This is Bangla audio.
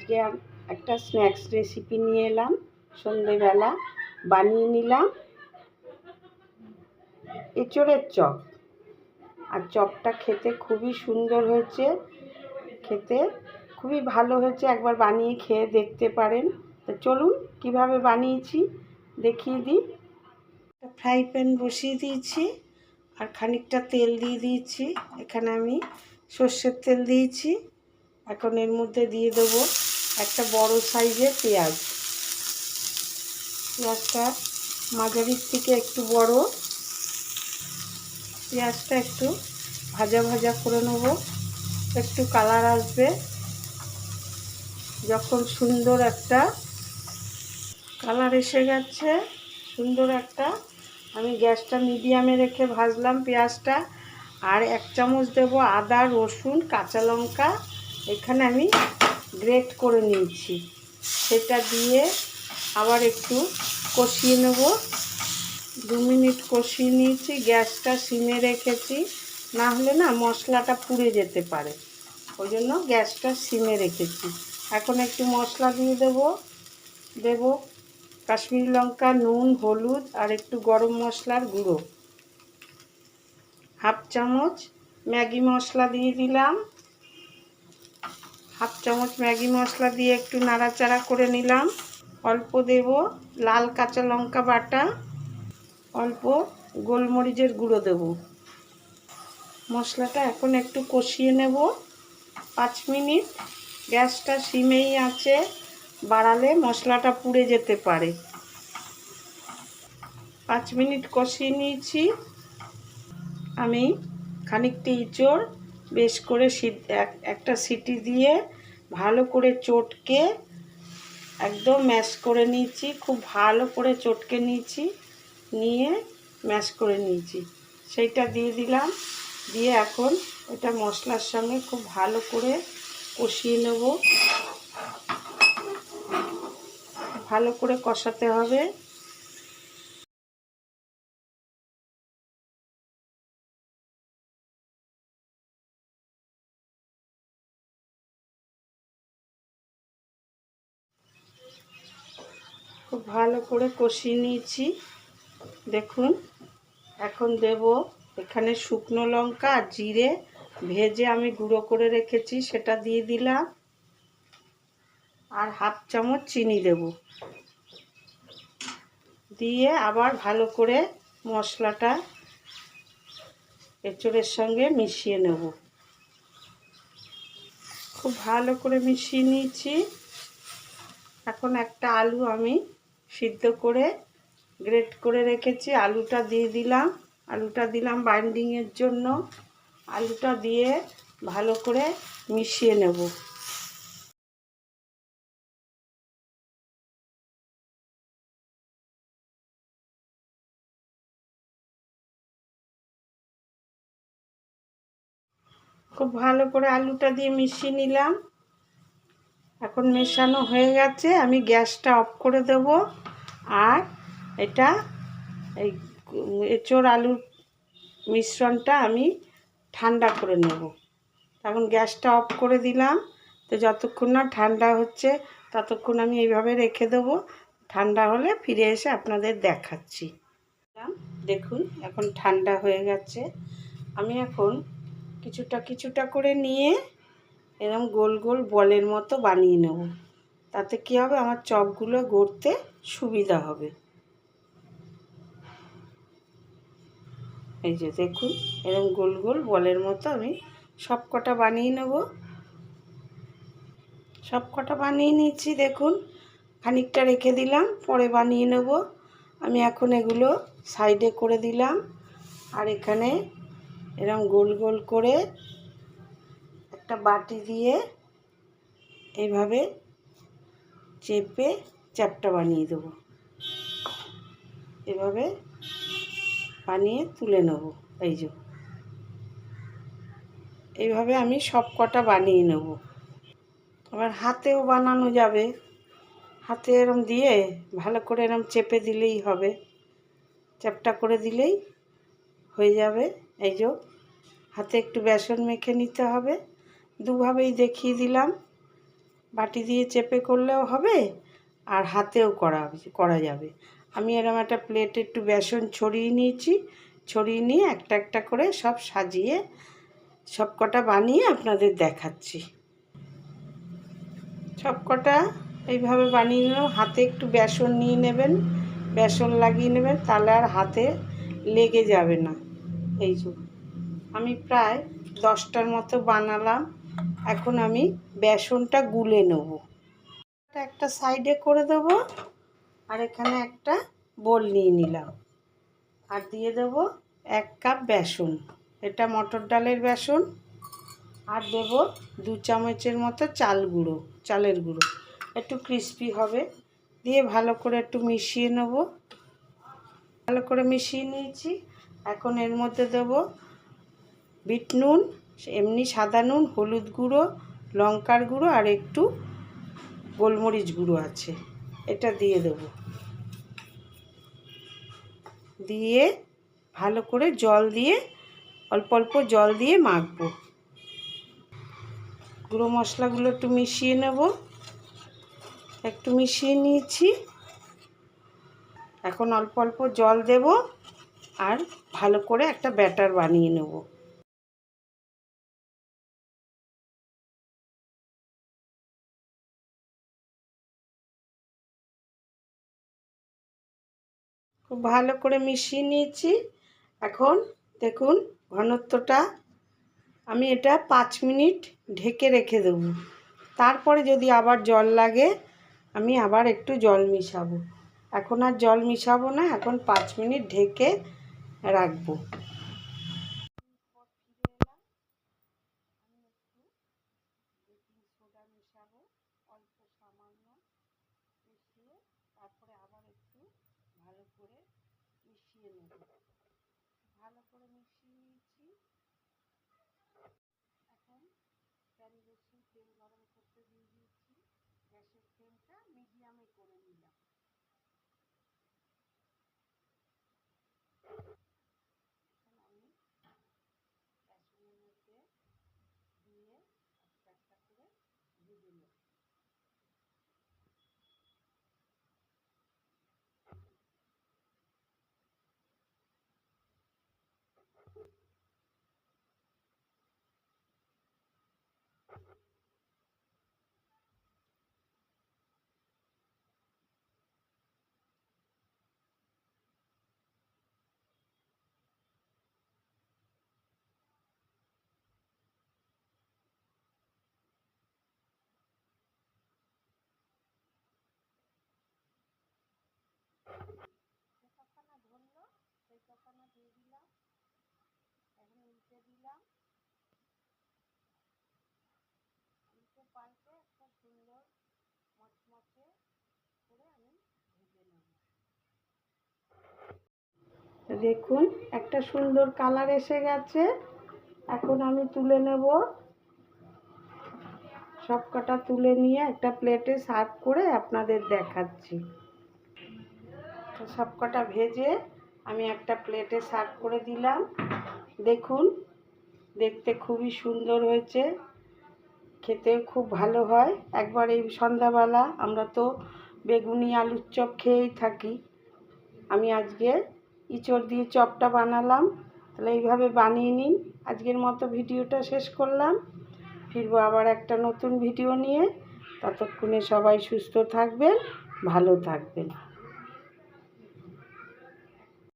আজকে একটা স্ন্যাক্স রেসিপি নিয়ে এলাম। সন্ধেবেলা বানিয়ে নিলাম এঁচোড়ের চপ। আর চপটা খেতে খুবই সুন্দর হয়েছে, খেতে খুবই ভালো হয়েছে। একবার বানিয়ে খেয়ে দেখতে পারেন। তো চলুন কিভাবে বানিয়েছি দেখিয়ে দিই। ফ্রাই প্যান বসিয়ে দিয়েছি আর খানিকটা তেল দিয়ে দিয়েছি। এখানে আমি সর্ষের তেল দিয়েছি। এখন এর মধ্যে দিয়ে দেবো একটা বড় সাইজের পেঁয়াজ। পেঁয়াজটা মাঝারির থেকে একটু বড়। পেঁয়াজটা একটু ভাজা ভাজা করে নেব, একটু কালার আসবে। যখন সুন্দর একটা কালার এসে গেছে, সুন্দর একটা, আমি গ্যাসটা মিডিয়ামে রেখে ভাজলাম পেঁয়াজটা। আর 1 চামচ দেব আদা, রসুন, কাঁচা লঙ্কা এখানে আমি গ্রেট করে নিয়েছি। সেটা দিয়ে আবার একটু কষিয়ে নেব। 2 মিনিট কষিয়ে নিয়েছি। গ্যাসটা সিমে রেখেছি, না হলে না মশলাটা পুড়ে যেতে পারে, ওই জন্য গ্যাসটা সিমে রেখেছি। এখন একটু মশলা দিয়ে দেব কাশ্মীরি লঙ্কা, নুন, হলুদ আর একটু গরম মশলার গুঁড়ো। 1/2 চামচ ম্যাগি মশলা দিয়ে দিলাম। 1/2 চামচ ম্যাগি মশলা দিয়ে একটু নাড়াচাড়া করে নিলাম। অল্প দেব লাল কাঁচা লঙ্কা বাটা, অল্প গোলমরিচের গুঁড়ো দেব। মশলাটা এখন একটু কষিয়ে নেব 5 মিনিট। গ্যাসটা সিমেই আছে, বাড়ালে মশলাটা পুড়ে যেতে পারে। 5 মিনিট কষিয়ে নিয়েছি। আমি খানিকটা ইঁচড় বেশ করে একটা সিটি দিয়ে ভালো করে চটকে একদম ম্যাশ করে নিয়েছি। খুব ভালো করে চটকে নিয়ে ম্যাশ করে নিয়েছি। সেইটা দিয়ে দিলাম। দিয়ে এখন এটা মশলার সঙ্গে খুব ভালো করে কষিয়ে নেব। ভালো করে কষাতে হবে। খুব ভালো করে কষিয়ে নিয়েছি। দেখুন, এখন দেব এখানে শুকনো লঙ্কা আর জিরে ভেজে আমি গুঁড়ো করে রেখেছি, সেটা দিয়ে দিলাম। আর 1/2 চামচ চিনি দেব। দিয়ে আবার ভালো করে মশলাটা এঁচোড়ের সঙ্গে মিশিয়ে নেব। খুব ভালো করে মিশিয়ে নিয়েছি। এখন একটা আলু আমি সিদ্ধ করে গ্রেট করে রেখেছি, আলুটা দিয়ে দিলাম। আলুটা দিলাম বাইন্ডিংয়ের জন্য। আলুটা দিয়ে ভালো করে মিশিয়ে নেব। খুব ভালো করে আলুটা দিয়ে মিশিয়ে নিলাম। এখন মেশানো হয়ে গেছে, আমি গ্যাসটা অফ করে দেব। আর এটা এই এঁচোড় আলুর মিশ্রণটা আমি ঠান্ডা করে নেব। এখন গ্যাসটা অফ করে দিলাম। তো যতক্ষণ না ঠান্ডা হচ্ছে ততক্ষণ আমি এইভাবে রেখে দেবো। ঠান্ডা হলে ফিরে এসে আপনাদের দেখাচ্ছি। দেখুন এখন ঠান্ডা হয়ে গেছে। আমি এখন কিছুটা করে নিয়ে এরকম গোল গোল বলের মতো বানিয়ে নেব। তাতে কি হবে, আমার চপগুলো গড়তে সুবিধা হবে। এই যে দেখুন, এরকম গোল গোল বলের মতো আমি সব কটা বানিয়ে নেব। সব কটা বানিয়ে নিচ্ছি। দেখুন, খানিকটা রেখে দিলাম, পরে বানিয়ে নেব। আমি এখন এগুলো সাইডে করে দিলাম। আর এখানে এরকম গোল গোল করে একটা বাটি দিয়ে এইভাবে চেপে চ্যাপ্টা বানিয়ে দেব। এভাবে বানিয়ে তুলে নেব। এই যে এইভাবে আমি সব কটা বানিয়ে নেব। আবার হাতেও বানানো যাবে। হাতে এরম দিয়ে ভালো করে এরম চেপে দিলেই হবে, চ্যাপ্টা করে দিলেই হয়ে যাবে। এই যে হাতে একটু বেসন মেখে নিতে হবে। দুভাবেই দেখিয়ে দিলাম। বাটি দিয়ে চেপে করলেও হবে, আর হাতেও করা যাবে। আমি এরকম একটা প্লেটে একটু বেসন ছড়িয়ে নিয়েছি, ছড়িয়ে নিয়ে একটা একটা করে সব সাজিয়ে সব কটা বানিয়ে আপনাদের দেখাচ্ছি। সব কটা এইভাবে বানিয়ে নিলাম। হাতে একটু বেসন নিয়ে নেবেন, বেসন লাগিয়ে নেবেন, তাহলে আর হাতে লেগে যাবে না। এই যে আমি প্রায় 10টার মতো বানালাম। এখন আমি বেসনটা গুলে নেব। একটা সাইডে করে দেব, আর এখানে একটা বোল নিয়ে নিলাম, আর দিয়ে দেব 1 কাপ বেসন। এটা মটর ডালের বেসন। আর দেব 2 চামচের মতো চালের গুঁড়ো, একটু ক্রিস্পি হবে। দিয়ে ভালো করে একটু মিশিয়ে নেব। ভালো করে মিশিয়ে নিয়েছি। এখন এর মধ্যে দেব বিট নুন, এমনি সাদা নুন, হলুদ গুঁড়ো, লঙ্কার গুঁড়ো, আর একটু গোলমরিচ গুঁড়ো আছে, এটা দিয়ে দেব। দিয়ে ভালো করে জল দিয়ে অল্প অল্প জল দিয়ে মাখবো। গুঁড়ো মশলাগুলো একটু মিশিয়ে নেব। একটু মিশিয়ে নিয়েছি। এখন অল্প অল্প জল দেব, আর ভালো করে একটা ব্যাটার বানিয়ে নেব। খুব ভালো করে মিশিয়ে নিয়েছি। এখন দেখুন ঘনত্বটা। আমি এটা 5 মিনিট ঢেকে রেখে দেব। তারপরে যদি আবার জল লাগে আমি আবার একটু জল মিশাবো। এখন আর জল মিশাবো না, এখন 5 মিনিট ঢেকে রাখবো। সোডা মিশাবো অল্প সামান্য, মিশিয়ে তারপরে আবার একটু ভালো করে মিশিয়ে নেব। ভালো করে মিশিয়ে নিয়েছি। এখন প্যান বসিয়ে তেল গরম করতে দিয়ে দিয়েছি। গ্যাসের ফ্লেমটা মিডিয়ামে করে নিলাম। এখন আমি বেসনের মধ্যে দিয়ে একটা একটা করে ভেজে নেব। যে কখানা ধরলো সেই কখানা দিয়ে দিলাম। এখন উল্টে দিলাম। উল্টে পাল্টে একটা সুন্দর মচমচে করে আমি ভেজে নেব। দেখুন একটা সুন্দর কালার এসে গেছে। এখন আমি তুলে নেব। সব কটা তুলে নিয়ে একটা প্লেটে সার্ভ করে আপনাদের দেখাচ্ছি। সব কটা ভেজে আমি একটা প্লেটে সার্ভ করে দিলাম। দেখুন দেখতে খুবই সুন্দর হয়েছে, খেতেও খুব ভালো হয়। একবার এই সন্ধ্যাবেলা আমরা তো বেগুনি আলুর চপ খেয়েই থাকি। আমি আজকে ইঁচড় দিয়ে চপটা বানালাম। তাহলে এইভাবে বানিয়ে নিন। আজকের মতো ভিডিওটা শেষ করলাম। ফিরবো আবার একটা নতুন ভিডিও নিয়ে। ততক্ষণে সবাই সুস্থ থাকবেন, ভালো থাকবেন।